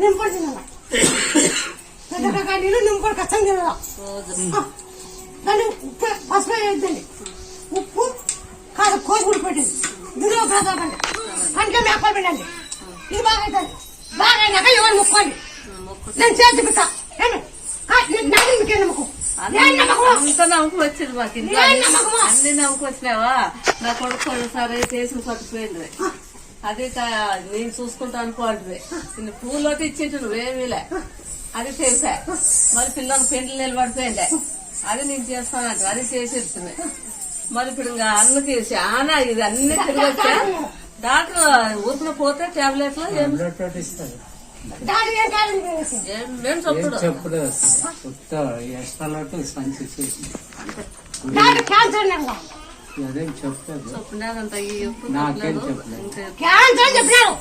నింపుకొని తినాల పెద్ద నీళ్ళు నింపుకొని కష్టం తినాల దాన్ని ఉప్పు పసుపు వేయద్దండి ఉప్పు కాదు కోసుకుని పెట్టింది దిగులో ప్రసాదండి కంట్లో మేకలు పెట్టండి ఇది బాగా అవుతుంది బాగా అయినాక ఎవరు ముక్కోండి నేను చేతి పెట్టా ఏమి మీకే నమ్మకం అంత నమ్మకం వచ్చింది మాకు ఇంట్లో అన్ని నమ్మకం వచ్చినావా నా కొడుకు సరే చేసి పట్టుకుపోయింది అది నేను చూసుకుంటా అనుకోండి చిన్న పూలు ఇచ్చింటు నువ్వేమీలే అది చేసా మరి పిల్లలు పెండ్లు నిలబడిపోయిండే అది నేను చేస్తానంట అది చేసి ఇస్తుంది మరి ఇప్పుడు ఇంకా అన్నకి చాలా ఇది అన్ని తిరిగొచ్చా డాక్టర్ ఊరిన పోతే టాబ్లెట్లు ఏం చెప్పుడు అదేం చెప్పలేదు చెప్పినారంట నాకేం చెప్పలేదు